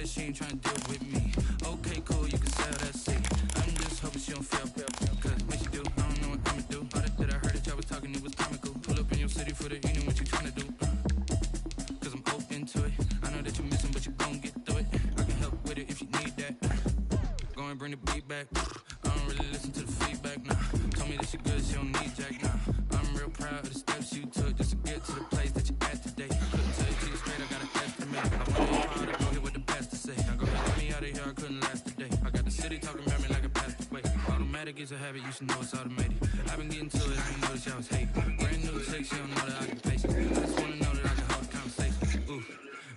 she ain't trying to deal with me. Okay, cool, you can sell that seat. I'm just hoping she don't feel. Cause when she do, I don't know what I'ma do. All that I heard that y'all was talking, it was comical. Pull up in your city for the evening, what you trying to do? Cause I'm open to it. I know that you're missing, but you gon' get through it. I can help with it if you need that. Go and bring the beat back. I don't really listen to the feedback, nah. Told me that she good, she don't need Jack, nah. I'm real proud of the steps you took just to get to the place that you at today. Couldn't tell you to you straight, I got an estimate. I wanted you proud, I go hear what the pastor say. I go ahead, get me out of here, I couldn't last a day. I got the city talking about me like a pastor. Wait, automatic is a habit, you should know it's automated. I've been getting to it, I ain't noticed y'all was hating. Brand new chick, she don't know the occupation. I just wanna know that I can hold a conversation. Ooh,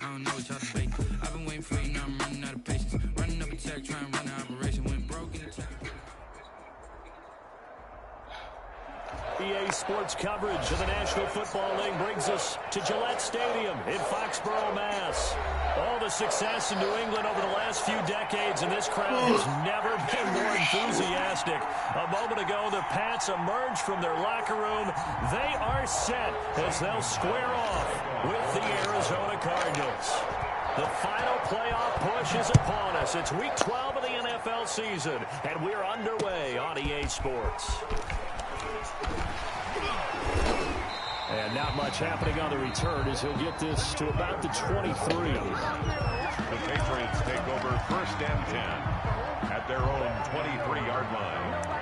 I don't know what y'all debating. I've been waiting for you, now I'm running out of patience. Running up a check, trying to run an operation. Went broke in the check. EA Sports coverage of the National Football League brings us to Gillette Stadium in Foxborough, Mass. All the success in New England over the last few decades, and this crowd has never been more enthusiastic. A moment ago, the Pats emerged from their locker room. They are set as they'll square off with the Arizona Cardinals. The final playoff push is upon us. It's Week 12 of the NFL season, and we're underway on EA Sports. And not much happening on the return as he'll get this to about the 23. The Patriots take over 1st and 10 at their own 23-yard line.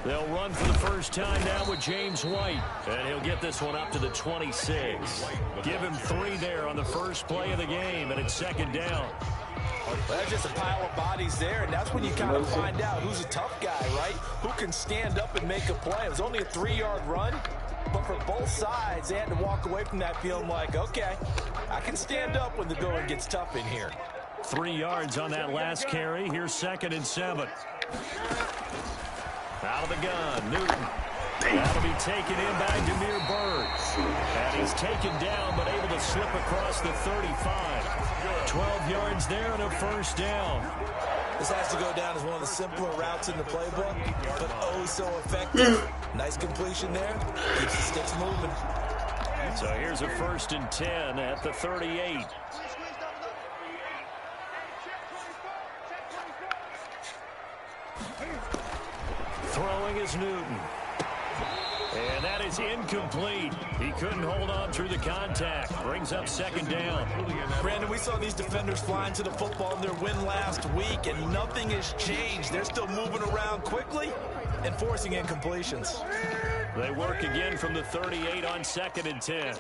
They'll run for the first time now with James White, and he'll get this one up to the 26. Give him 3 there on the first play of the game, and it's 2nd down. Well, that's just a pile of bodies there, and that's when you kind of find out who's a tough guy, right? Who can stand up and make a play. It was only a 3-yard run, but for both sides, they had to walk away from that feeling like, okay, I can stand up when the going gets tough in here. 3 yards on that last carry. Here's 2nd and 7. Out of the gun, Newton. That'll be taken in by Damiere Byrd. And he's taken down, but able to slip across the 35. 12 yards there and a 1st down. This has to go down as one of the simpler routes in the playbook, but oh so effective. Nice completion there. Keeps the sticks moving. So here's a 1st and 10 at the 38. Throwing is Newton. And that is incomplete. He couldn't hold on through the contact. Brings up 2nd down. Brandon, we saw these defenders flying to the football in their win last week, and nothing has changed. They're still moving around quickly and forcing incompletions. They work again from the 38 on 2nd and 10.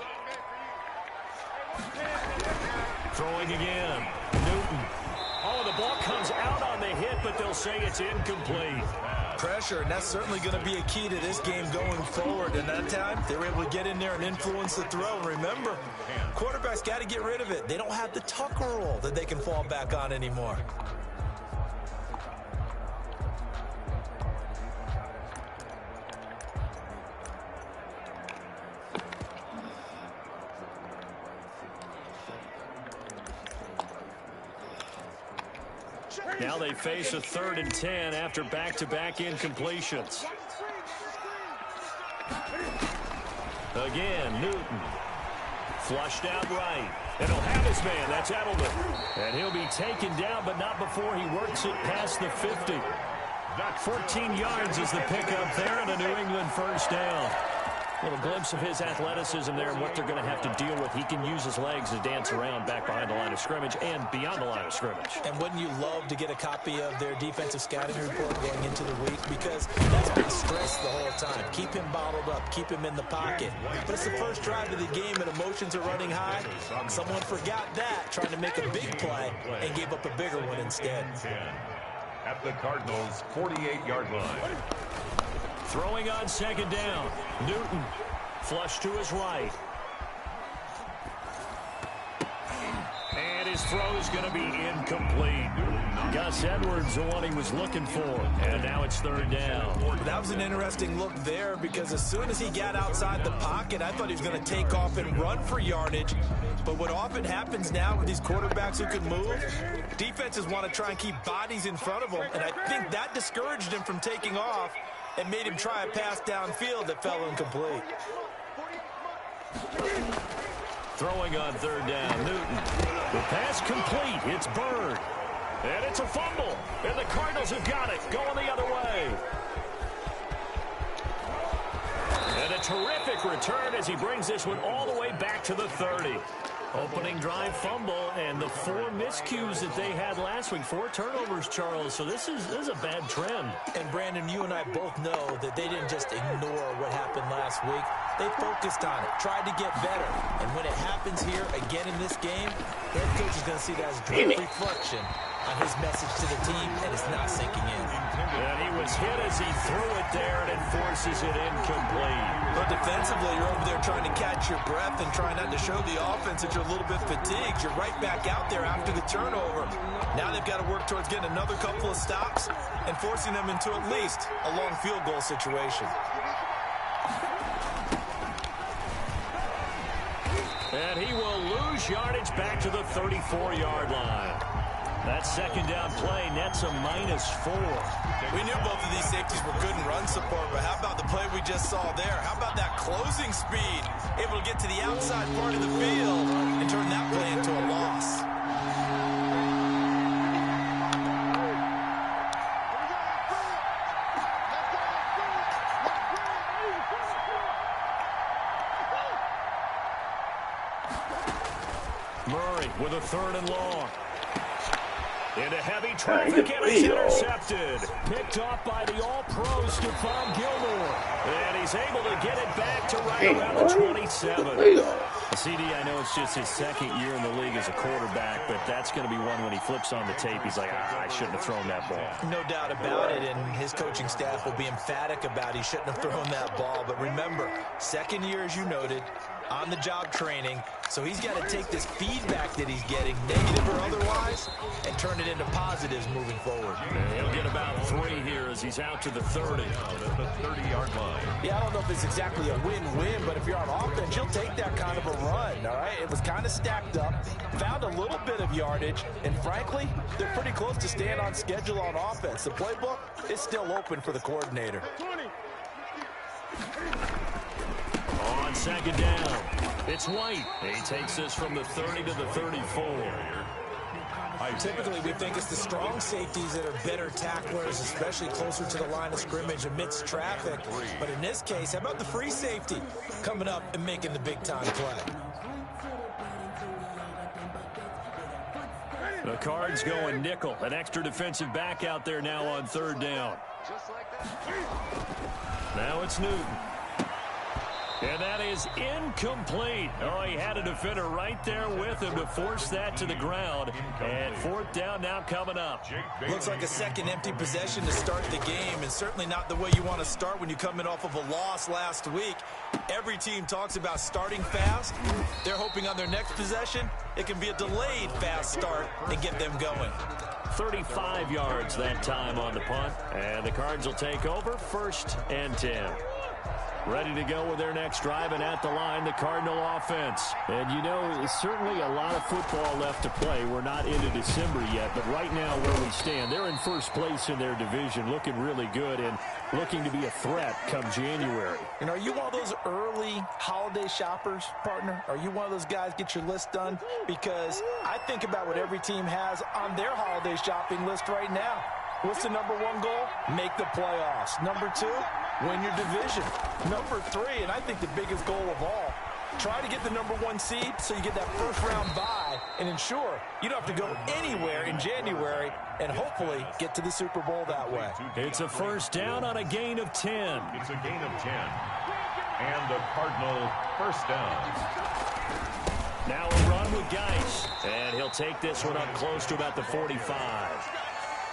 Throwing again. Newton. Oh, the ball comes out on the hit, but they'll say it's incomplete. Pressure, and that's certainly going to be a key to this game going forward. And that time, they were able to get in there and influence the throw. And remember, quarterbacks got to get rid of it. They don't have the Tucker rule that they can fall back on anymore. Now they face a 3rd and 10 after back-to-back incompletions. Again, Newton. Flushed out right. And he'll have his man. That's Edelman. And he'll be taken down, but not before he works it past the 50. 14 yards is the pickup there, and a New England 1st down. A little glimpse of his athleticism there and what they're going to have to deal with. He can use his legs to dance around back behind the line of scrimmage and beyond the line of scrimmage. And wouldn't you love to get a copy of their defensive scouting report going into the week? Because that's been stressed the whole time. Keep him bottled up. Keep him in the pocket. But it's the first drive of the game and emotions are running high. Someone forgot that, trying to make a big play and gave up a bigger one instead. At the Cardinals' 48-yard line. Throwing on 2nd down. Newton flush to his right. And his throw is going to be incomplete. Gus Edwards, the one he was looking for. And now it's third down. That was an interesting look there because as soon as he got outside the pocket, I thought he was going to take off and run for yardage. But what often happens now with these quarterbacks who can move, defenses want to try and keep bodies in front of them. And I think that discouraged him from taking off and made him try a pass downfield that fell incomplete. Throwing on third down, Newton. The pass complete. It's Bird. And it's a fumble. And the Cardinals have got it. Going the other way. And a terrific return as he brings this one all the way back to the 30. Opening drive fumble and the 4 miscues that they had last week. 4 turnovers, Charles. So this is a bad trend. And, Brandon, you and I both know that they didn't just ignore what happened last week. They focused on it, tried to get better. And when it happens here again in this game, the head coach is going to see that as a direct reflection on his message to the team, and it's not sinking in. And he was hit as he threw it there, and it forces it incomplete. But defensively, you're over there trying to catch your breath and trying not to show the offense that you're a little bit fatigued. You're right back out there after the turnover. Now they've got to work towards getting another couple of stops and forcing them into at least a long field goal situation. And he will lose yardage back to the 34-yard line. That second down play nets a -4. We knew both of these safeties were good in run support, but how about the play we just saw there? How about that closing speed? Able to get to the outside part of the field and turn that play into a loss. Murray with a 3rd and long. Into heavy traffic, and it's intercepted. Picked off by the All-Pro Stephon Gilmore. And he's able to get it back to right around the 27. CD, I know it's just his 2nd year in the league as a quarterback, but that's going to be one when he flips on the tape, he's like, I shouldn't have thrown that ball. No doubt about it, and his coaching staff will be emphatic about he shouldn't have thrown that ball. But remember, 2nd year, as you noted, on-the-job training, so he's got to take this feedback that he's getting, negative or otherwise, and turn it into positives moving forward. And he'll get about 3 here as he's out to the 30. At the 30-yard line. Yeah, I don't know if it's exactly a win-win, but if you're on offense, you'll take that kind of a run, all right? It was kind of stacked up, found a little bit of yardage, and frankly, they're pretty close to staying on schedule on offense. The playbook is still open for the coordinator. On second down, it's White. He takes this from the 30 to the 34. Typically, we think it's the strong safeties that are better tacklers, especially closer to the line of scrimmage amidst traffic. But in this case, how about the free safety coming up and making the big-time play? The Cards going nickel. An extra defensive back out there now on 3rd down. Now it's Newton. And that is incomplete. Oh, he had a defender right there with him to force that to the ground. And 4th down now coming up. Looks like a second empty possession to start the game, and certainly not the way you want to start when you come in off of a loss last week. Every team talks about starting fast. They're hoping on their next possession, it can be a delayed fast start and get them going. 35 yards that time on the punt. And the Cards will take over 1st and 10. Ready to go with their next drive, and at the line, the Cardinal offense. And, you know, there's certainly a lot of football left to play. We're not into December yet, but right now where we stand, they're in 1st place in their division, looking really good and looking to be a threat come January. And are you one of those early holiday shoppers, partner? Are you one of those guys get your list done? Because I think about what every team has on their holiday shopping list right now. What's the number 1 goal? Make the playoffs. Number 2, win your division. Number 3, and I think the biggest goal of all, try to get the number 1 seed so you get that 1st round bye and ensure you don't have to go anywhere in January and hopefully get to the Super Bowl that way. It's a 1st down on a gain of 10. It's a gain of 10. And the Cardinal 1st down. Now a run with Geis. And he'll take this one up close to about the 45.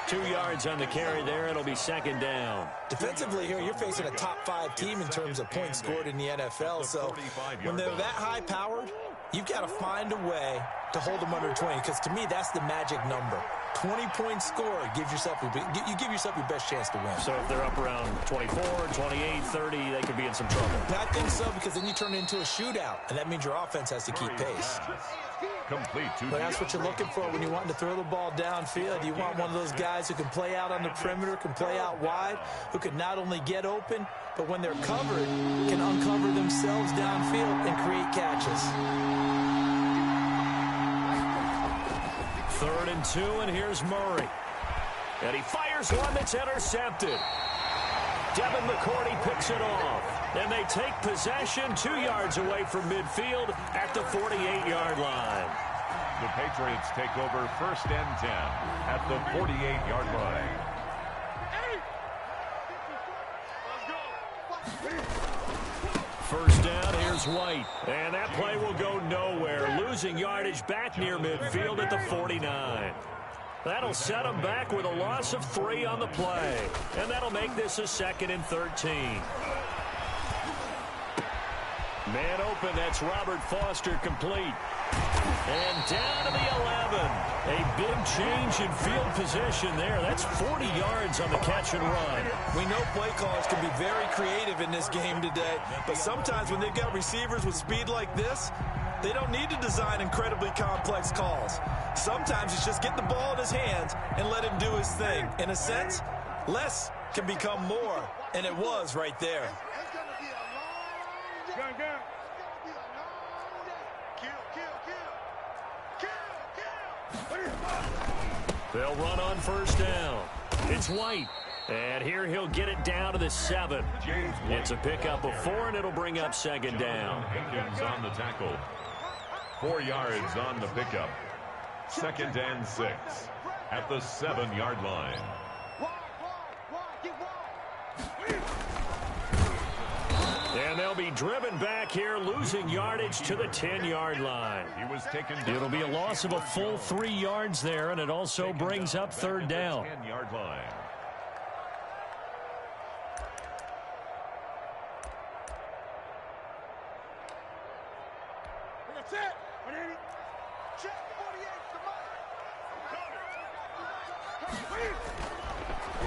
2 yards on the carry there. It'll be 2nd down. Defensively here, you're facing a top 5 team in terms of points scored in the NFL. So when they're that high-powered, you've got to find a way to hold them under 20, because to me, that's the magic number. 20-point score, you give yourself your best chance to win. So if they're up around 24, 28, 30, they could be in some trouble. I think so, because then you turn it into a shootout, and that means your offense has to keep pace. Complete to But that's what you're looking for when you're wanting to throw the ball downfield. You want one of those guys who can play out on the perimeter, can play out wide, who can not only get open, but when they're covered, can uncover themselves downfield and create catches. 3rd and 2, and here's Murray. And he fires one that's intercepted. Devin McCourty picks it off. And they take possession 2 yards away from midfield at the 48-yard line. The Patriots take over 1st and 10 at the 48-yard line. First down, here's White. And that play will go nowhere. Losing yardage back near midfield at the 49. That'll set them back with a loss of 3 on the play. And that'll make this a 2nd and 13. Man open, that's Robert Foster complete. And down to the 11. A big change in field position there. That's 40 yards on the catch and run. We know play callers can be very creative in this game today, but sometimes when they've got receivers with speed like this, they don't need to design incredibly complex calls. Sometimes it's just get the ball in his hands and let him do his thing. In a sense, less can become more, and it was right there. They'll run on first down. It's White. And here he'll get it down to the 7. It's a pickup of 4, and it'll bring up 2nd down. Hankins on the tackle. 4 yards on the pickup. 2nd and 6 at the 7-yard line. And they'll be driven back here, losing yardage to the 10-yard line. He was taken down. It'll be a loss of a full 3 yards there, and it also brings up 3rd down. 10-yard line.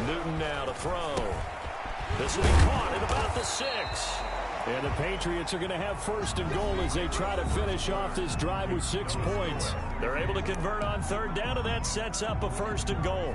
Newton now to throw. This will be caught at about the 6. And the Patriots are going to have 1st and goal as they try to finish off this drive with 6 points. They're able to convert on 3rd down, and that sets up a 1st and goal.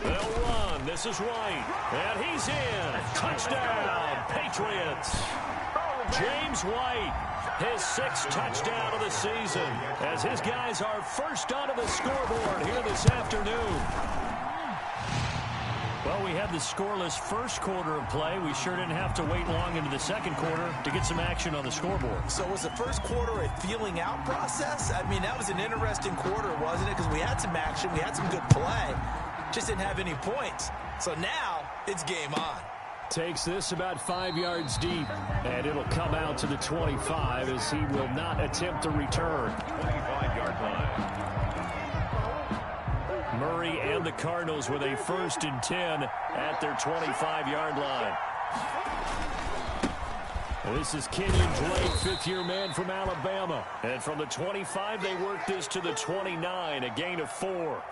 They'll run. This is White. And he's in. Touchdown, Patriots. James White, his 6th touchdown of the season, as his guys are first onto the scoreboard here this afternoon. Well, we had the scoreless first quarter of play. We sure didn't have to wait long into the 2nd quarter to get some action on the scoreboard. So was the first quarter a feeling out process? I mean, that was an interesting quarter, wasn't it? Because we had some action, we had some good play, just didn't have any points. So now it's game on. Takes this about 5 yards deep, and it'll come out to the 25 as he will not attempt to return. 25-yard line. Murray and the Cardinals with a 1st and 10 at their 25-yard line. This is Kenyon Drake, 5th-year man from Alabama. And from the 25, they work this to the 29, a gain of 4.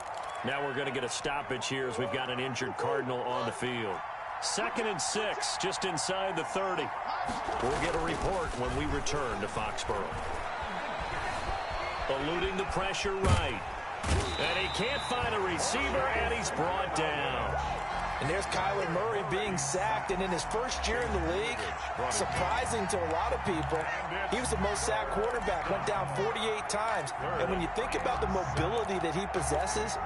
Now we're going to get a stoppage here as we've got an injured Cardinal on the field. 2nd and 6, just inside the 30. We'll get a report when we return to Foxborough. Eluding the pressure right. And he can't find a receiver, and he's brought down. And there's Kyler Murray being sacked, and in his first year in the league, surprising to a lot of people, he was the most sacked quarterback, went down 48 times. And when you think about the mobility that he possesses,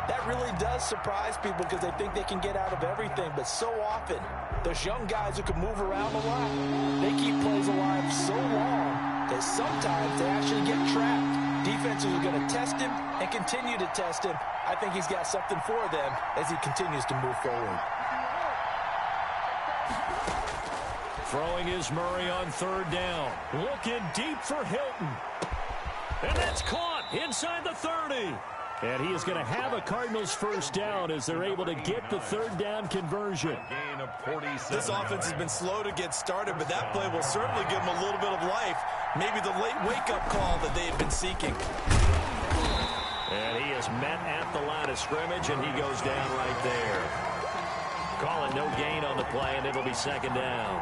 that really does surprise people because they think they can get out of everything. But so often, those young guys who can move around a lot, they keep plays alive so long that sometimes they actually get trapped. Defenses are going to test him and continue to test him. I think he's got something for them as he continues to move forward. Throwing is Murray on 3rd down. Looking deep for Hilton. And that's caught inside the 30. And he is going to have a Cardinals first down as they're able to get the third down conversion. Gain of 47. This offense has been slow to get started, but that play will certainly give them a little bit of life. Maybe the late wake-up call that they have been seeking. And he is met at the line of scrimmage, and he goes down right there. Calling no gain on the play, and it'll be second down.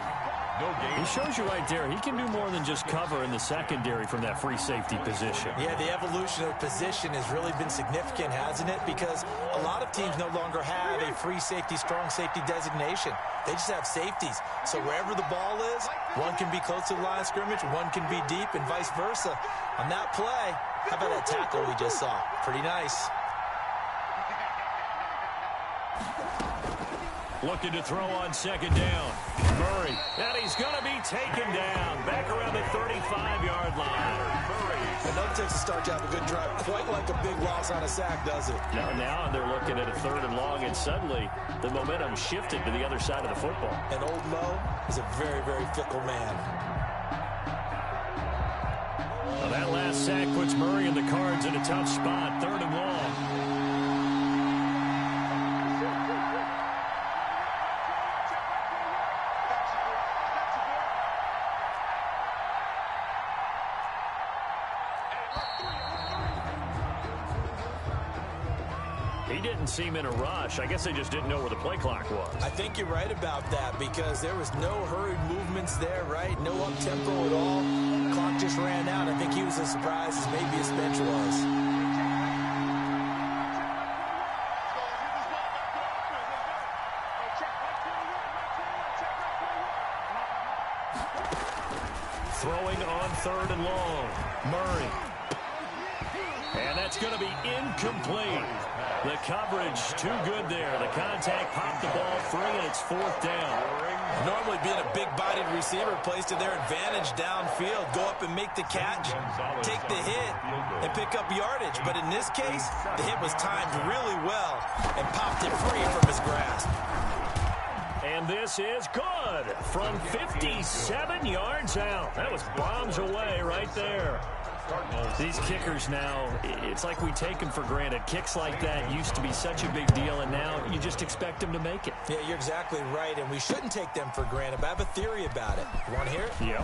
No gain. He shows you right there, he can do more than just cover in the secondary from that free safety position. Yeah, the evolution of position has really been significant, hasn't it? Because a lot of teams no longer have a free safety, strong safety designation. They just have safeties. So wherever the ball is, one can be close to the line of scrimmage, one can be deep, and vice versa. On that play, how about that tackle we just saw? Pretty nice. Looking to throw on second down. Murray. And he's going to be taken down. Back around the 35-yard line. And that takes a start to have a good drive. Quite like a big loss on a sack, does it? Now they're looking at a third and long, and suddenly the momentum shifted to the other side of the football. And old Mo is a very, very fickle man. Well, that last sack puts Murray and the Cards in a tough spot. Third and long. He didn't seem in a rush. I guess they just didn't know where the play clock was. I think you're right about that because there was no hurried movements there, right? No up-tempo at all. Clock just ran out. I think he was as surprised as maybe his bench was. Throwing on third and long. Murray. And that's going to be incomplete. The coverage too good there. The contact popped the ball free, and it's fourth down. Normally being a big-bodied receiver plays to their advantage downfield. Go up and make the catch, take the hit, and pick up yardage. But in this case, the hit was timed really well and popped it free from his grasp. And this is good from 57 yards out. That was bombs away right there. These kickers now, it's like we take them for granted. Kicks like that used to be such a big deal, and now you just expect them to make it. Yeah, you're exactly right, and we shouldn't take them for granted. But I have a theory about it. You want to hear it? Yeah.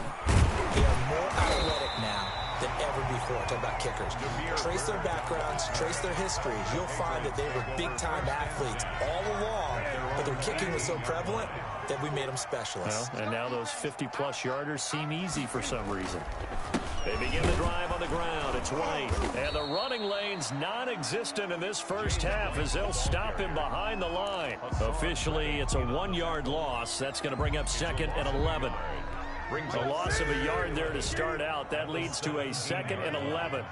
They are more athletic now than ever before. Talk about kickers. Trace their backgrounds, trace their histories. You'll find that they were big-time athletes all along, but their kicking was so prevalent that we made them specialists. Well, and now those 50-plus yarders seem easy for some reason. They begin the drive on the ground. It's White. And the running lane's non-existent in this first half as they'll stop him behind the line. Officially, it's a 1-yard loss. That's going to bring up second and 11. A loss of a yard there to start out. That leads to a second and 11.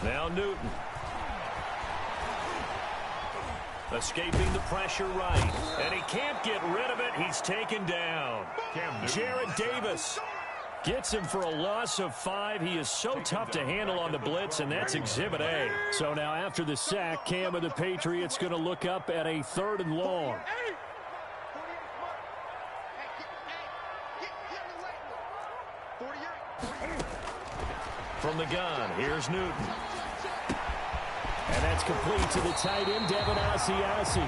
Now Newton. Escaping the pressure right. And he can't get rid of it. He's taken down. Jared Davis gets him for a loss of 5. He is so tough to handle on the blitz, and that's Exhibit A. So now after the sack, Cam of the Patriots going to look up at a third and long. From the gun, here's Newton. And that's complete to the tight end, Devin Asiasi.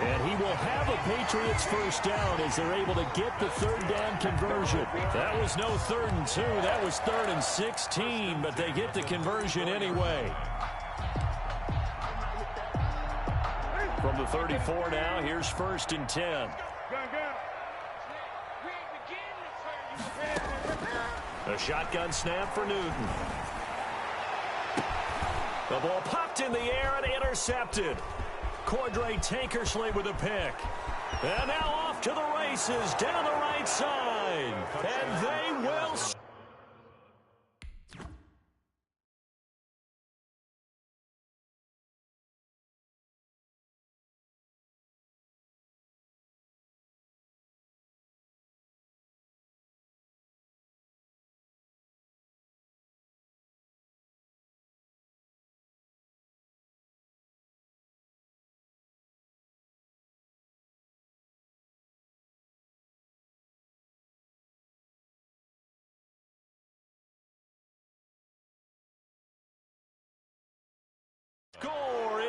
And he will have a Patriots first down as they're able to get the third down conversion. That was no 3rd and 2. That was 3rd and 16, but they get the conversion anyway. From the 34 now, here's 1st and 10. A shotgun snap for Newton. The ball popped in the air and intercepted. Cordray Tankersley with a pick. And now off to the races down the right side. And they will...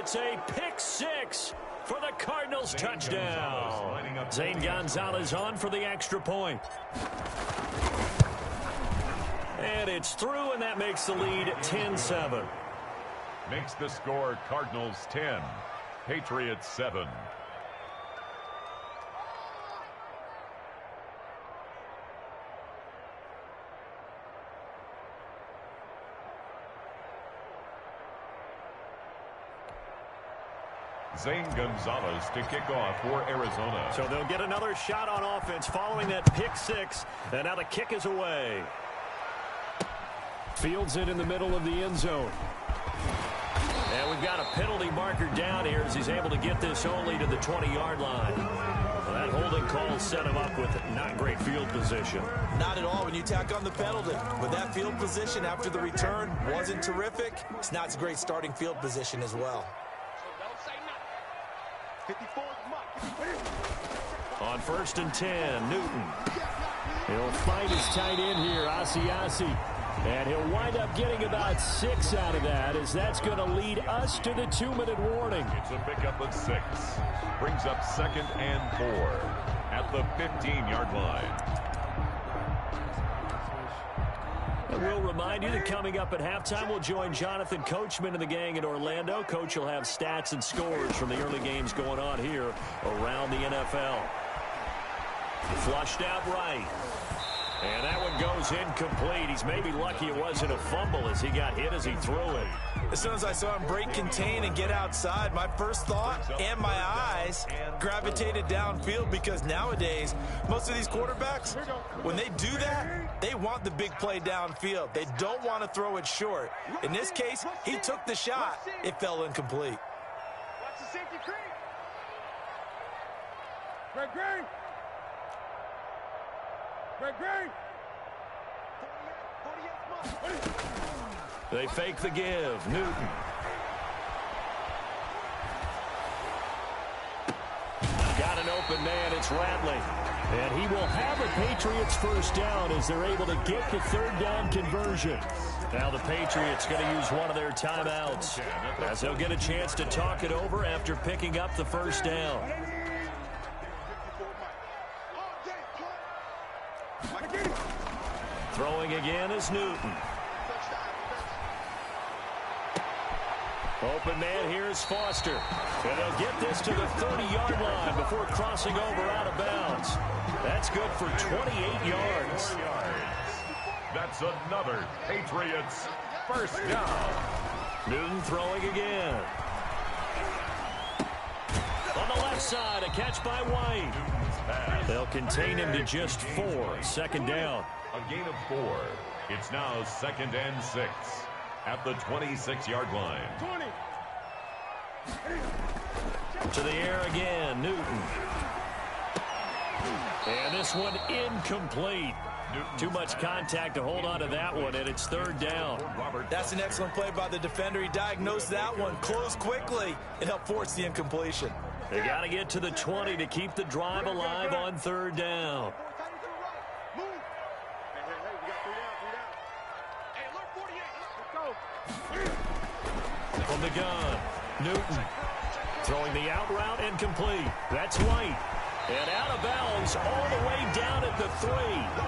It's a pick six for the Cardinals. Touchdown. Zane Gonzalez on for the extra point. And it's through, and that makes the lead 10-7. Makes the score Cardinals 10, Patriots 7. Zane Gonzalez to kick off for Arizona. So they'll get another shot on offense following that pick six, and now the kick is away. Fields it in the middle of the end zone. And we've got a penalty marker down here as he's able to get this only to the 20-yard line. Well, that holding call set him up with not great field position. Not at all when you tack on the penalty. With that field position after the return wasn't terrific. It's not a great starting field position as well. On 1st and 10, Newton. He'll find his tight end here, Asiasi. And he'll wind up getting about 6 out of that, as that's going to lead us to the 2-minute warning. It's a pickup of 6. Brings up 2nd and 4 at the 15-yard line. And we'll remind you that coming up at halftime, we'll join Jonathan Coachman and the gang in Orlando. Coach will have stats and scores from the early games going on here around the NFL. Flushed out right. And that one goes incomplete. He's maybe lucky it wasn't a fumble as he got hit as he threw it. As soon as I saw him break contain and get outside, my first thought and my eyes gravitated downfield, because nowadays, most of these quarterbacks, when they do that, they want the big play downfield. They don't want to throw it short. In this case, he took the shot. It fell incomplete. Watch the safety creep. Greg. They fake the give. Newton. Got an open man. It's Radley. And he will have a Patriots first down as they're able to get the 3rd down conversion. Now the Patriots going to use one of their timeouts as they'll get a chance to talk it over after picking up the first down. Throwing again is Newton. Open man here is Foster. And they'll get this to the 30-yard line before crossing over out of bounds. That's good for 28 yards. That's another Patriots first down. Newton throwing again. On the left side, a catch by White. They'll contain him to just 4. 2nd down. A gain of 4. It's now 2nd and 6 at the 26-yard line. 20. To the air again, Newton. And this one incomplete. Too much contact to hold on to that one, and it's 3rd down. That's an excellent play by the defender. He diagnosed that one, closed quickly, and helped force the incompletion. They got to get to the 20 to keep the drive alive on 3rd down. From the gun, Newton throwing the out route incomplete. That's White. And out of bounds all the way down at the 3.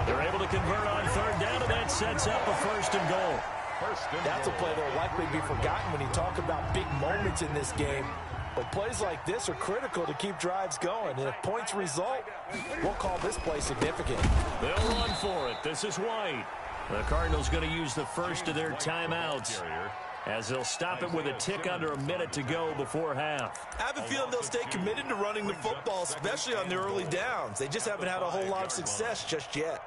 They're able to convert on 3rd down, and that sets up a 1st and goal. That's a play that will likely be forgotten when you talk about big moments in this game. But plays like this are critical to keep drives going. And if points result, we'll call this play significant. They'll run for it. This is White. The Cardinals going to use the first of their timeouts, as they'll stop it with a tick under a minute to go before half. I have a feeling they'll stay committed to running the football, especially on the early downs. They just haven't had a whole lot of success just yet.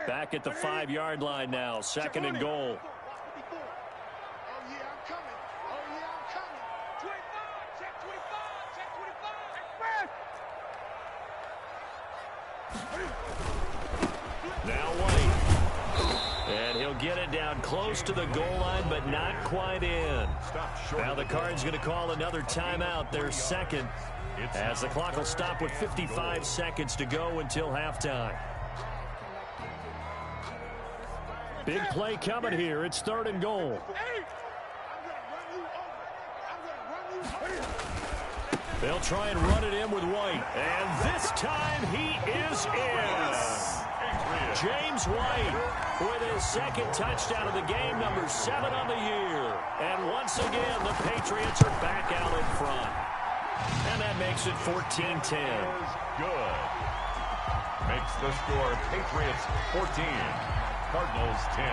Back at the 5-yard line now, 2nd and goal. Now White. And he'll get it down close to the goal line, but not quite in. Now the Cards going to call another timeout, their 2nd, as the clock will stop with 55 seconds to go until halftime. Big play coming here. It's 3rd and goal. They'll try and run it in with White. And this time he is in. James White with his second touchdown of the game, number 7 on the year. And once again, the Patriots are back out in front. And that makes it 14-10. Good. Makes the score Patriots 14, Cardinals 10.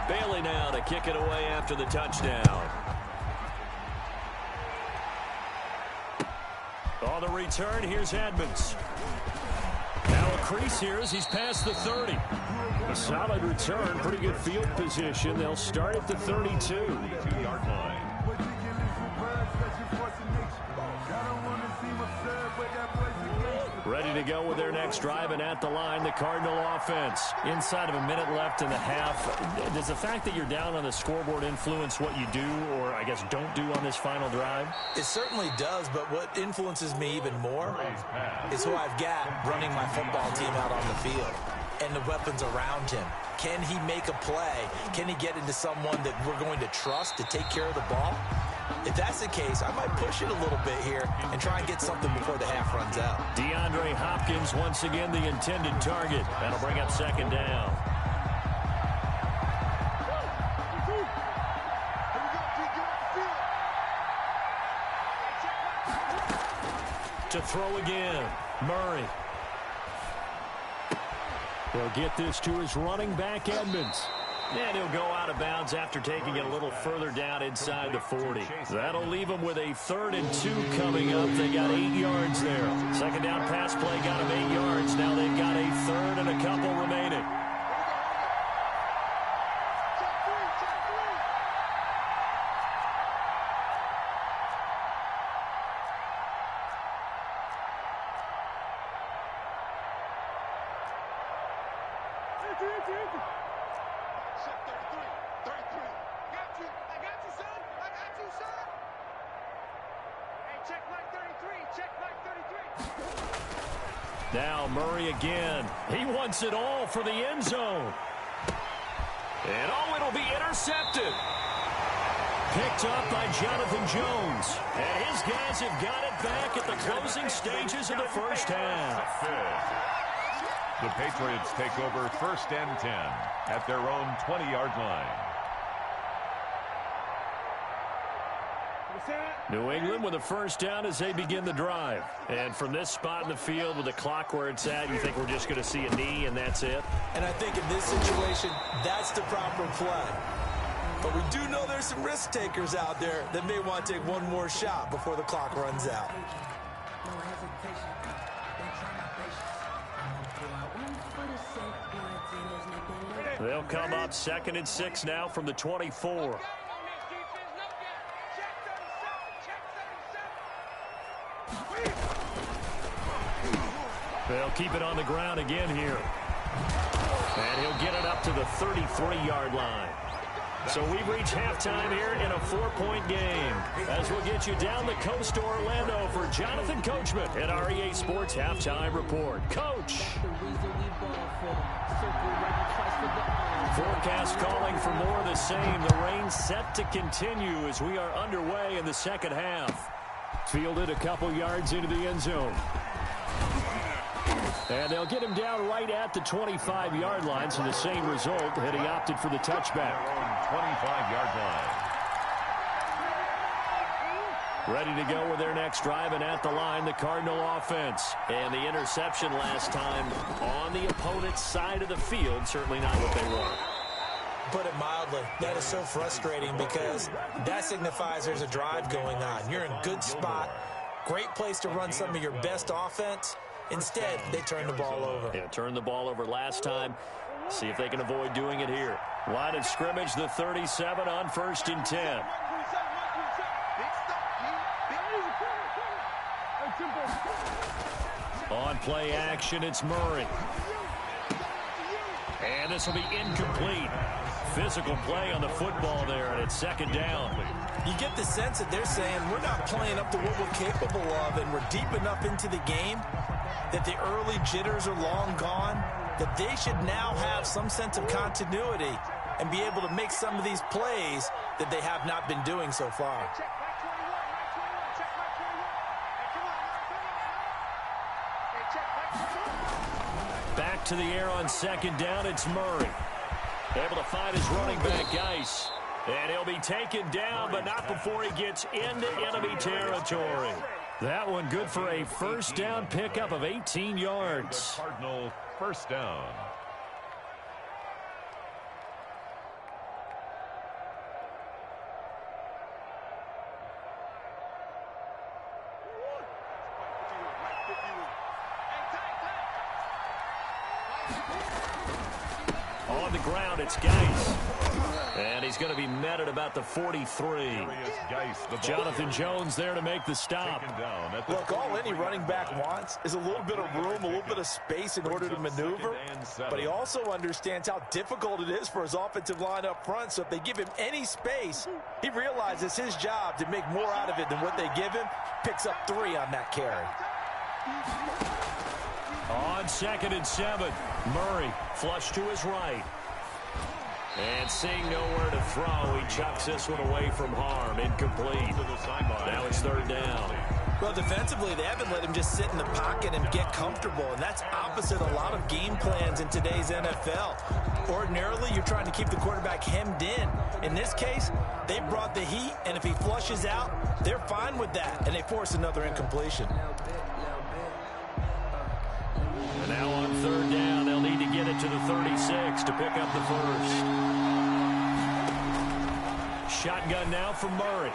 Bailey now to kick it away after the touchdown. On the return, here's Edmonds. Now a crease here as he's past the 30. A solid return, pretty good field position. They'll start at the 32. 2-yard line. Ready to go with their next drive, and at the line, the Cardinal offense. Inside of a minute left in the half, does the fact that you're down on the scoreboard influence what you do, or I guess don't do on this final drive? It certainly does, but what influences me even more is who I've got running my football team out on the field and the weapons around him. Can he make a play? Can he get into someone that we're going to trust to take care of the ball? If that's the case, I might push it a little bit here and try and get something before the half runs out. DeAndre Hopkins once again the intended target. That'll bring up second down. To throw again, Murray. He'll get this to his running back, Edmonds. And he'll go out of bounds after taking it a little further down inside the 40. That'll leave him with a 3rd and 2 coming up. They got 8 yards there. Second down pass play got him 8 yards. Now they've got a 3rd and a couple remaining. Now Murray again. He wants it all for the end zone. And it'll be intercepted. Picked up by Jonathan Jones. And his guys have got it back at the closing stages of the first half. The Patriots take over 1st and 10 at their own 20-yard line. New England with a first down as they begin the drive. And from this spot in the field with the clock where it's at, you think we're just going to see a knee and that's it? And I think in this situation, that's the proper play. But we do know there's some risk takers out there that may want to take one more shot before the clock runs out. They'll come up 2nd and 6 now from the 24. They'll keep it on the ground again here. And he'll get it up to the 33-yard line. So we've reached halftime here in a 4-point game. As we'll get you down the coast to Orlando for Jonathan Coachman at our EA Sports Halftime Report. Coach! Forecast calling for more of the same. The rain set to continue as we are underway in the second half. Fielded a couple yards into the end zone. And they'll get him down right at the 25-yard line, so the same result had he opted for the touchback. 25-yard line. Ready to go with their next drive, and at the line, the Cardinal offense. And the interception last time on the opponent's side of the field, certainly not what they want. Put it mildly, that is so frustrating because that signifies there's a drive going on. You're in a good spot, great place to run some of your best offense. Instead, they turn the ball over. Yeah, turned the ball over last time. See if they can avoid doing it here. Line of scrimmage, the 37 on 1st and 10. On play action, it's Murray. And this will be incomplete. Physical play on the football there, and it's 2nd down. You get the sense that they're saying we're not playing up to what we're capable of, and we're deep enough into the game that the early jitters are long gone, that they should now have some sense of continuity and be able to make some of these plays that they have not been doing so far. Check back 21, back 21, check back 21. Hey, come on, hey, check back 21. Back to the air on second down, it's Murray. Able to find his running back, Geis. And he'll be taken down, but not before he gets into enemy territory. That one good for a first down pickup of 18 yards. The Cardinal first down. On the ground, it's Geis. And he's going to be met at about the 43. Jonathan Jones there to make the stop. Look, all any running back wants is a little bit of room, a little bit of space in order to maneuver. But he also understands how difficult it is for his offensive line up front. So if they give him any space, he realizes his job to make more out of it than what they give him. Picks up 3 on that carry. On 2nd and 7, Murray flush to his right. And seeing nowhere to throw, he chucks this one away from harm. Incomplete. Now it's 3rd down. Well, defensively, they haven't let him just sit in the pocket and get comfortable, and that's opposite a lot of game plans in today's NFL. Ordinarily, you're trying to keep the quarterback hemmed in. In this case, they brought the heat, and if he flushes out, they're fine with that, and they force another incompletion. And now on 3rd down, they'll need to get it to the 36 to pick up the first. Shotgun now from Murray.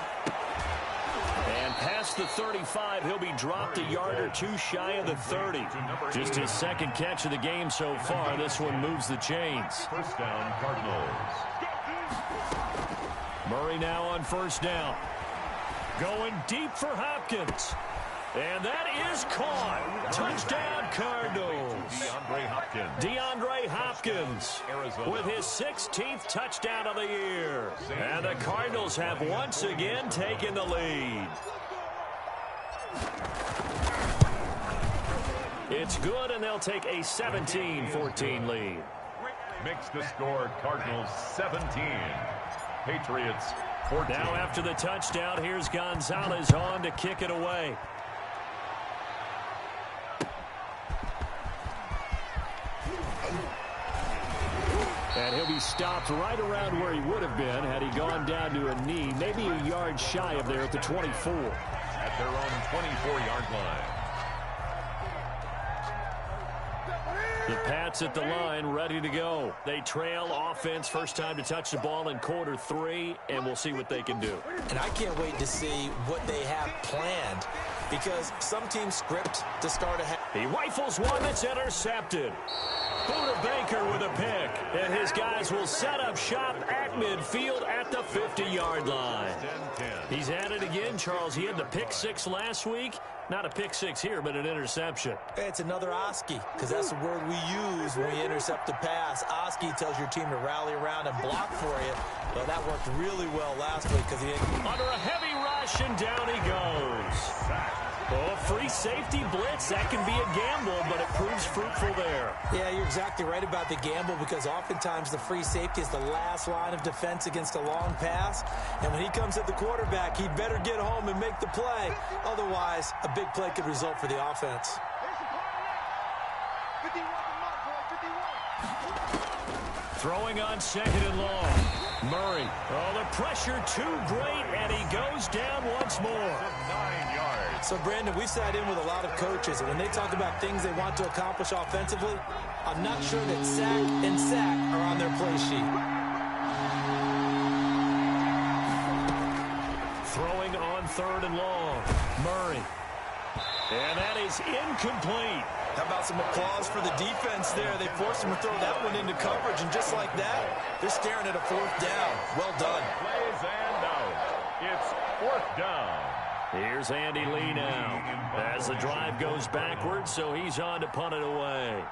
And past the 35, he'll be dropped a yard or 2 shy of the 30. Just his 2nd catch of the game so far. This one moves the chains. First down, Cardinals. Murray now on 1st down. Going deep for Hopkins. And that is caught. Touchdown, Cardinals. DeAndre Hopkins with his 16th touchdown of the year. And the Cardinals have once again taken the lead. It's good, and they'll take a 17-14 lead. Makes the score Cardinals 17. Patriots 14. Now after the touchdown, here's Gonzalez on to kick it away. And he'll be stopped right around where he would have been had he gone down to a knee, maybe a yard shy of there at the 24. At their own 24-yard line. The Pats at the line, ready to go. They trail offense, first time to touch the ball in quarter 3, and we'll see what they can do. And I can't wait to see what they have planned, because some teams script to start ahead. He rifles one that's intercepted. Buda Baker with a pick, and his guys will set up shop at midfield at the 50-yard line. He's at it again, Charles. He had the pick 6 last week. Not a pick 6 here, but an interception. It's another Oski, because that's the word we use when we intercept a pass. Oski tells your team to rally around and block for you. Well, that worked really well last week because he didn't. Under a heavy rush, and down he goes. Oh, free safety blitz. That can be a gamble, but it proves fruitful there. Yeah, you're exactly right about the gamble, because oftentimes the free safety is the last line of defense against a long pass. And when he comes at the quarterback, he'd better get home and make the play. Otherwise, a big play could result for the offense. 51 to mark, boy, 51. Throwing on 2nd and long. Murray. Oh, the pressure too great, and he goes down once more. 9 yards. So, Brandon, we sat in with a lot of coaches, and when they talk about things they want to accomplish offensively, I'm not sure that sack and sack are on their play sheet. Throwing on 3rd and long. Murray. And that is incomplete. How about some applause for the defense there? They forced him to throw that one into coverage, and just like that, they're staring at a 4th down. Well done. Plays and out. It's 4th down. Here's Andy Lee now as the drive goes backwards, so he's on to punt it away.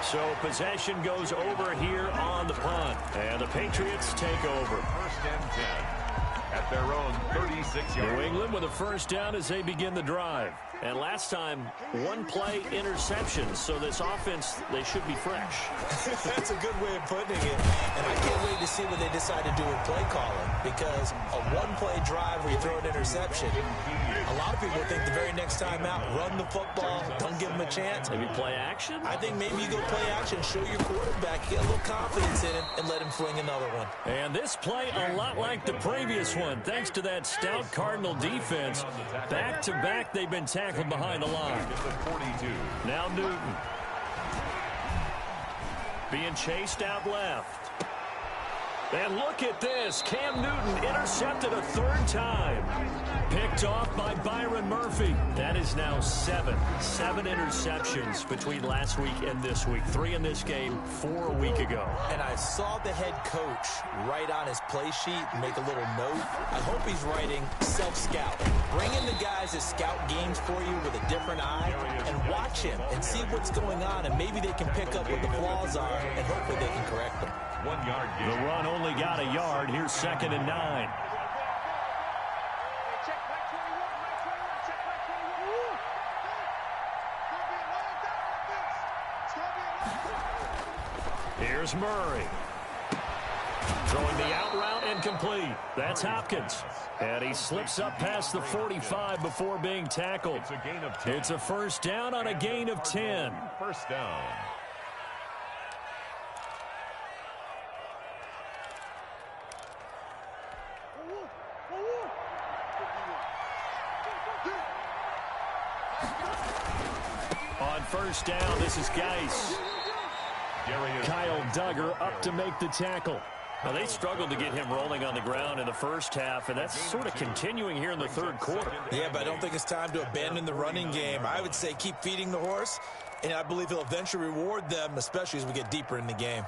So possession goes over here on the punt, and the Patriots take over. 1st and 10 at their own 36. 6-yard. New England with a first down as they begin the drive. And last time, one play interception. So this offense, they should be fresh. That's a good way of putting it. And I can't wait to see what they decide to do with play calling. Because a one-play drive where you throw an interception, a lot of people think the very next time out, run the football, don't give them a chance. Maybe play action? I think maybe you go play action, show your quarterback, get a little confidence in him, and let him fling another one. And this play a lot like the previous one, thanks to that stout Cardinal defense. Back-to-back, they've been tackled behind the line. Now Newton. Being chased out left. And look at this. Cam Newton intercepted a third time. Picked off by Byron Murphy. That is now 7 interceptions between last week and this week. 3 in this game, 4 a week ago. And I saw the head coach write on his play sheet, make a little note. I hope he's writing self-scout. Bring in the guys that scout games for you with a different eye and watch him and see what's going on, and maybe they can pick up what the flaws are and hopefully they can correct them. 1 yard gain. The run only got a yard. Here's 2nd and 9. Check back 21, check back 21. It's going to be a long down offense. It's going to be a long down. Here's Murray. Throwing the out route and complete. That's Hopkins. And he slips up past the 45 before being tackled. It's a gain of 10. It's a first down on a gain of 10. First down. On first down, this is Geis. Kyle Duggar up to make the tackle. Now, they struggled to get him rolling on the ground in the first half, and that's sort of continuing here in the third quarter. Yeah, but I don't think it's time to abandon the running game. I would say keep feeding the horse, and I believe he'll eventually reward them, especially as we get deeper in the game.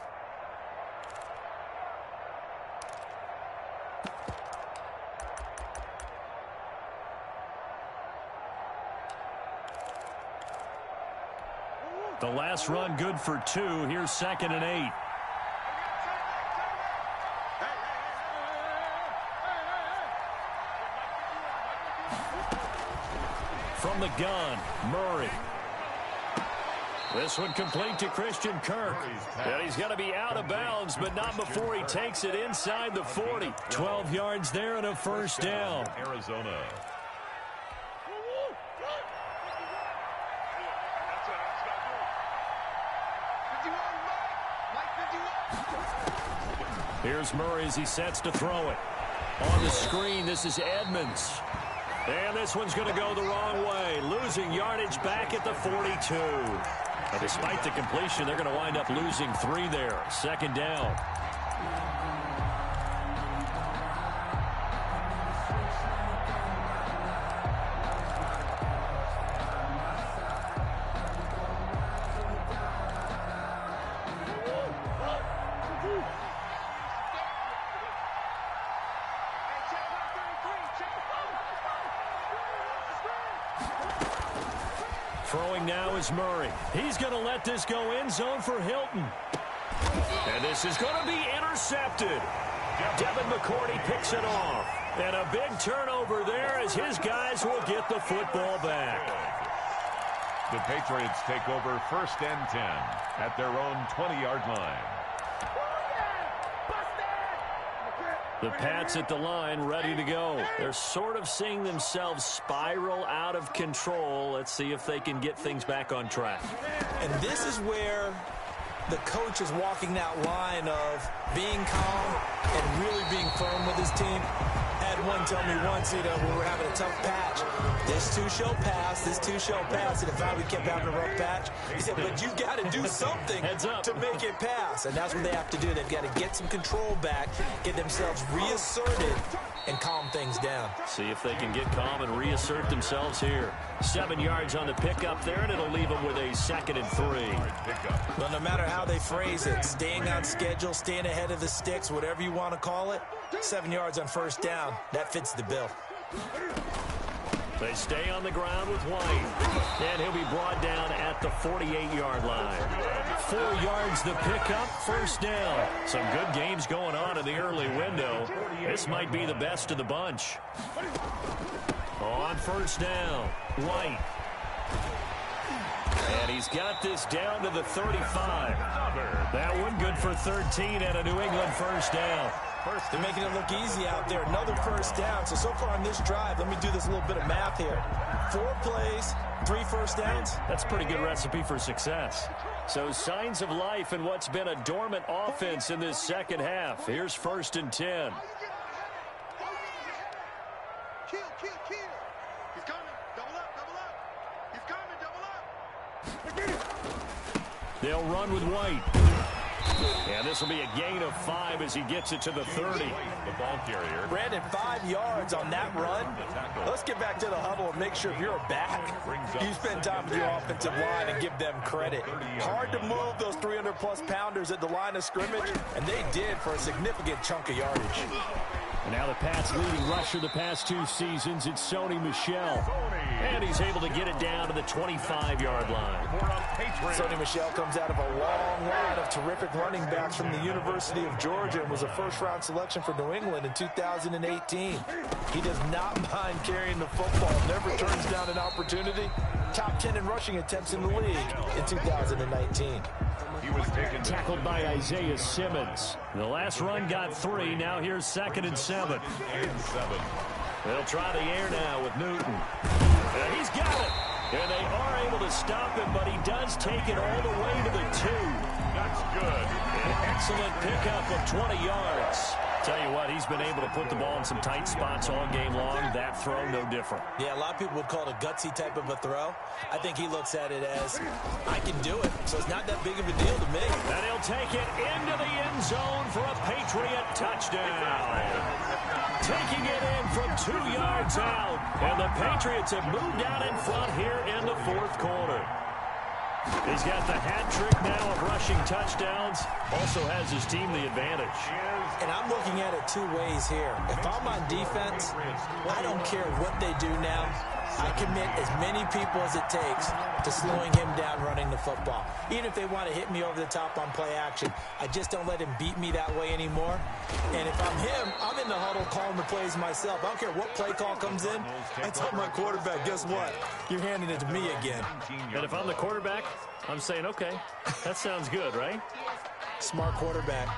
The last run good for 2. Here's 2nd and 8. From the gun, Murray. This one complete to Christian Kirk. And he's going to be out of bounds, but not before he takes it inside the 40. 12 yards there and a first down. Arizona. Here's Murray as he sets to throw it. On the screen, this is Edmonds. And this one's going to go the wrong way, losing yardage back at the 42. Now, despite the completion, they're going to wind up losing 3 there. 2nd down. Throwing now is Murray. He's going to let this go end zone for Hilton. And this is going to be intercepted. Devin McCourty picks it off. And a big turnover there as his guys will get the football back. The Patriots take over 1st and 10 at their own 20-yard line. The Pats at the line, ready to go. They're sort of seeing themselves spiral out of control. Let's see if they can get things back on track. And this is where the coach is walking that line of being calm and really being firm with his team. I had one tell me once, when we were having a tough patch, this too shall pass, this too shall pass, and in fact we kept having a rough patch. He said, but you've got to do something to make it pass, and that's what they have to do. They've got to get some control back, get themselves reasserted, and calm things down. See if they can get calm and reassert themselves here. 7 yards on the pickup there, and it'll leave them with a 2nd and 3. Well, no matter how they phrase it, staying on schedule, staying ahead of the sticks, whatever you want to call it, 7 yards on first down, that fits the bill. They stay on the ground with White. And he'll be brought down at the 48-yard line. 4 yards the pickup, first down. Some good games going on in the early window. This might be the best of the bunch. On first down, White. And he's got this down to the 35. That one good for 13 and a New England first down. They're making it look easy out there. Another first down. So far on this drive, let me do this little bit of math here. 4 plays, 3 first downs. That's a pretty good recipe for success. So signs of life in what's been a dormant offense in this second half. Here's 1st and 10. Kill. He's coming. Double up. He's coming, double up. They'll run with White. And this will be a gain of 5 as he gets it to the 30. The ball carrier. Brandon, 5 yards on that run. Let's get back to the huddle and make sure if you're a back, you spend time with your offensive line and give them credit. Hard to move those 300-plus pounders at the line of scrimmage, and they did for a significant chunk of yardage. And now the Pats' leading rusher the past 2 seasons, it's Sony Michel. And he's able to get it down to the 25-yard line. Sony Michel comes out of a long line of terrific running backs from the University of Georgia and was a first-round selection for New England in 2018. He does not mind carrying the football, never turns down an opportunity. Top 10 in rushing attempts in the league in 2019. He was tackled by Isaiah Simmons. The last run got 3. Now here's 2nd and 7. They'll try the air now with Newton. He's got it. And they are able to stop him, but he does take it all the way to the 2. That's good. An excellent pickup of 20 yards. Tell you what, he's been able to put the ball in some tight spots all game long. That throw, no different. Yeah, a lot of people would call it a gutsy type of a throw. I think he looks at it as, I can do it, so it's not that big of a deal to me. And he'll take it into the end zone for a Patriot touchdown. Taking it in from 2 yards out. And the Patriots have moved out in front here in the 4th quarter. He's got the hat trick now of rushing touchdowns. Also has his team the advantage. And I'm looking at it 2 ways here. If I'm on defense, I don't care what they do now. I commit as many people as it takes to slowing him down running the football. Even if they want to hit me over the top on play action, I just don't let him beat me that way anymore. And if I'm him, I'm in the huddle calling the plays myself. I don't care what play call comes in. I tell my quarterback, guess what? You're handing it to me again. And if I'm the quarterback, I'm saying, okay, that sounds good, right? Smart quarterback.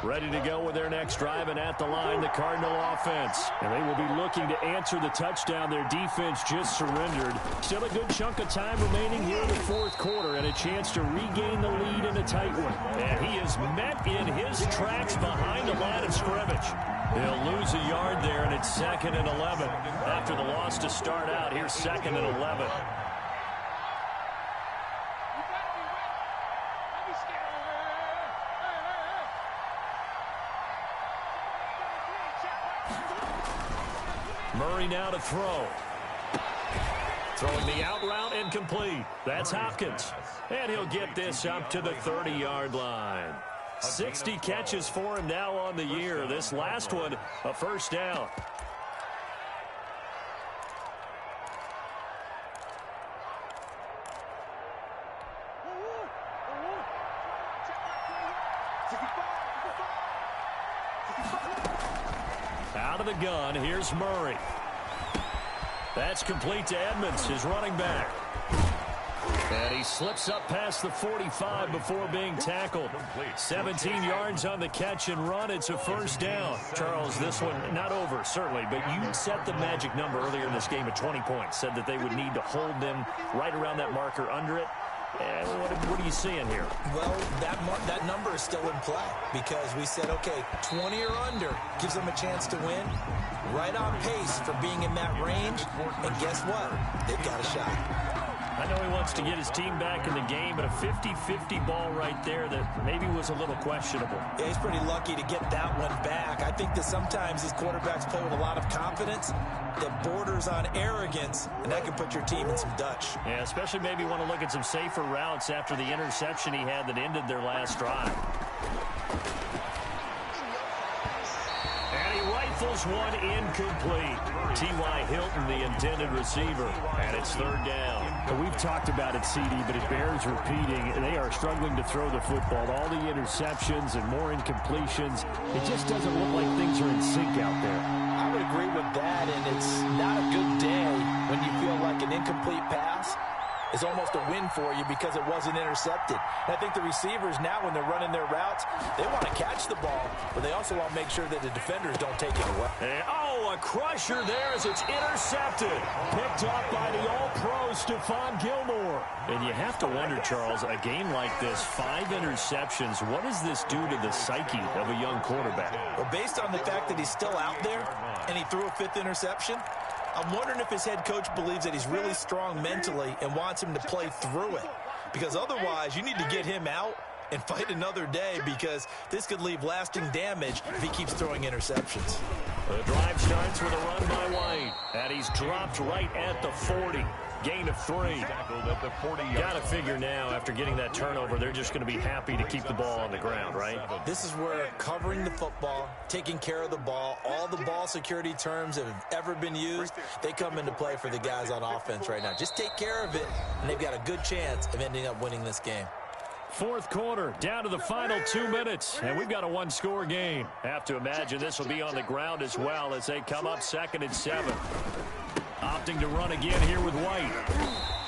Ready to go with their next drive, and at the line, the Cardinal offense. And they will be looking to answer the touchdown their defense just surrendered. Still a good chunk of time remaining here in the 4th quarter, and a chance to regain the lead in a tight one. And he is met in his tracks behind the line of scrimmage. They'll lose a yard there, and it's 2nd and 11. After the loss to start out, here's 2nd and 11. Murray now to throw. Throwing the out route incomplete. That's Hopkins. And he'll get this up to the 30-yard line. 60 catches for him now on the year. This last one, a first down. Out of the gun, here's Murray. That's complete to Edmonds, his running back. And he slips up past the 45 before being tackled. 17 yards on the catch and run. It's a first down. Charles, this one not over, certainly, but you set the magic number earlier in this game at 20 points. Said that they would need to hold them right around that marker under it. And what are you seeing here? Well, that number is still in play because we said, okay, 20 or under gives them a chance to win. Right on pace for being in that range. And guess what? They've got a shot. I know he wants to get his team back in the game, but a 50-50 ball right there that maybe was a little questionable. Yeah, he's pretty lucky to get that one back. I think that sometimes these quarterbacks play with a lot of confidence that borders on arrogance, and that can put your team in some Dutch. Yeah, especially maybe want to look at some safer routes after the interception he had that ended their last drive. Rifles one incomplete. T.Y. Hilton, the intended receiver, and it's third down. We've talked about it, CD, but it bears repeating. They are struggling to throw the football. All the interceptions and more incompletions. It just doesn't look like things are in sync out there. I would agree with that, and it's not a good day when you feel like an incomplete pass is almost a win for you because it wasn't intercepted. And I think the receivers now, when they're running their routes, they want to catch the ball, but they also want to make sure that the defenders don't take it away. And, a crusher there as it's intercepted. Picked up by the All-Pro Stephon Gilmore. And you have to wonder, Charles, a game like this, 5 interceptions, what does this do to the psyche of a young quarterback? Well, based on the fact that he's still out there and he threw a 5th interception, I'm wondering if his head coach believes that he's really strong mentally and wants him to play through it. Because otherwise, you need to get him out and fight another day, because this could leave lasting damage if he keeps throwing interceptions. The drive starts with a run by White, and he's dropped right at the 40. Gain of 3. Got to figure now, after getting that turnover, they're just going to be happy to keep the ball on the ground, right? This is where covering the football, taking care of the ball, all the ball security terms that have ever been used, they come into play for the guys on offense right now. Just take care of it, and they've got a good chance of ending up winning this game. Fourth quarter, down to the final 2 minutes, and we've got a one-score game. Have to imagine this will be on the ground as well as they come up 2nd and 7. Opting to run again here with White.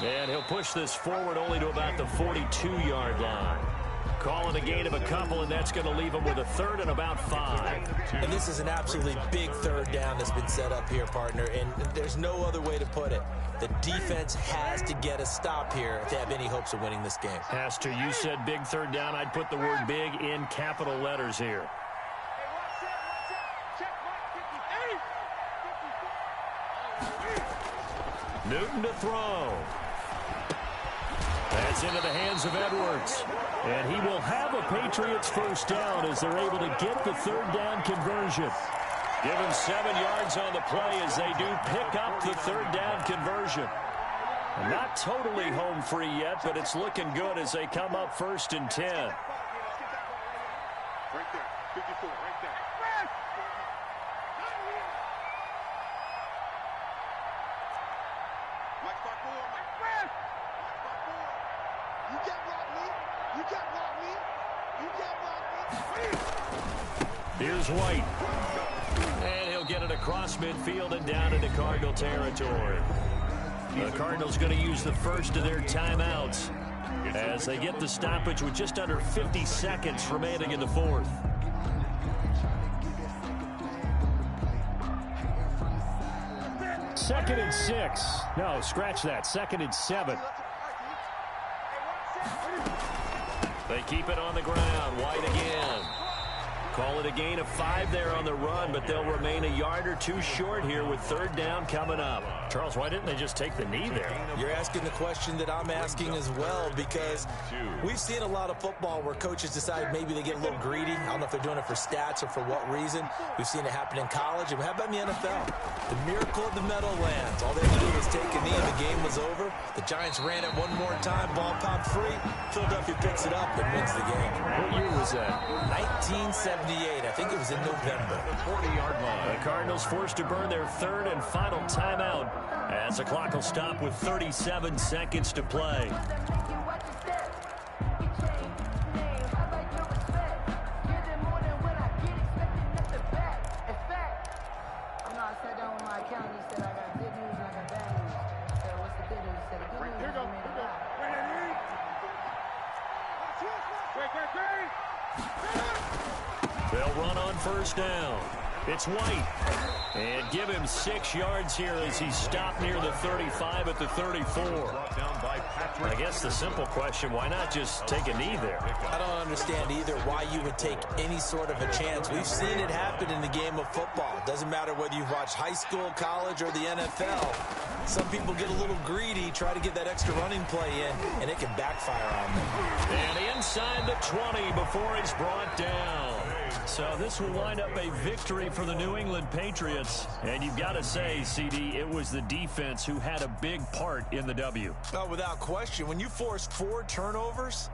And he'll push this forward only to about the 42-yard line. Calling a gain of a couple, and that's going to leave him with a 3rd and about 5. And this is an absolutely big 3rd down that's been set up here, partner, and there's no other way to put it. The defense has to get a stop here if they have any hopes of winning this game. Has to. You said big 3rd down. I'd put the word big in capital letters here. Newton to throw. That's into the hands of Edwards. And he will have a Patriots first down as they're able to get the 3rd down conversion. Give him 7 yards on the play as they do pick up the 3rd down conversion. Not totally home free yet, but it's looking good as they come up 1st and 10. Right there, 54, right there. Mike spot 4, Mike. Mike spot 4. You can't block me. You can't block me. You can't block me. Here's White. And he'll get it across midfield and down into Cardinal territory. The Cardinals going to use the first of their timeouts as they get the stoppage with just under 50 seconds remaining in the 4th. Second and 6. No, scratch that. 2nd and 7. They keep it on the ground. White again. Call it a gain of 5 there on the run, but they'll remain a yard or 2 short here with 3rd down coming up. Charles, why didn't they just take the knee there? You're asking the question that I'm asking as well, because we've seen a lot of football where coaches decide maybe they get a little greedy. I don't know if they're doing it for stats or for what reason. We've seen it happen in college. And how about in the NFL? The miracle of the Meadowlands. All they had to do was take a knee and the game was over. The Giants ran it one more time. Ball popped free. Philadelphia picks it up and wins the game. What year was that? 1978. I think it was in November. 40-yard line. The Cardinals forced to burn their 3rd and final timeout as the clock will stop with 37 seconds to play. They'll run on 1st down. It's White. And give him 6 yards here as he's stopped near the 35 at the 34. I guess the simple question, why not just take a knee there? I don't understand either why you would take any sort of a chance. We've seen it happen in the game of football. It doesn't matter whether you've watched high school, college, or the NFL. Some people get a little greedy, try to get that extra running play in, and it can backfire on them. And inside the 20 before he's brought down. So this will wind up a victory for the New England Patriots. And you've got to say, CD, it was the defense who had a big part in the W. Oh, without question. When you forced 4 turnovers,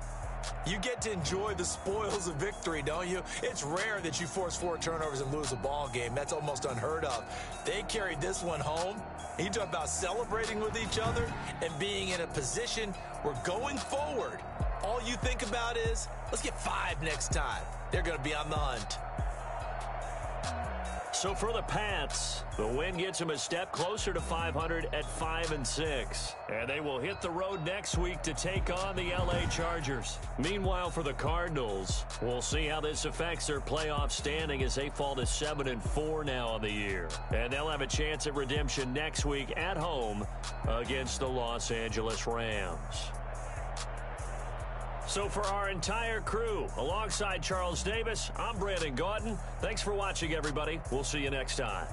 You get to enjoy the spoils of victory, don't you? It's rare that you force 4 turnovers and lose a ball game. That's almost unheard of. They carried this one home. You talk about celebrating with each other and being in a position where going forward, all you think about is, let's get 5 next time. They're going to be on the hunt. So for the Pats, the win gets them a step closer to 500 at 5-6. And they will hit the road next week to take on the LA Chargers. Meanwhile, for the Cardinals, we'll see how this affects their playoff standing as they fall to 7-4 now on the year. And they'll have a chance at redemption next week at home against the Los Angeles Rams. So for our entire crew, alongside Charles Davis, I'm Brandon Gaudin. Thanks for watching, everybody. We'll see you next time.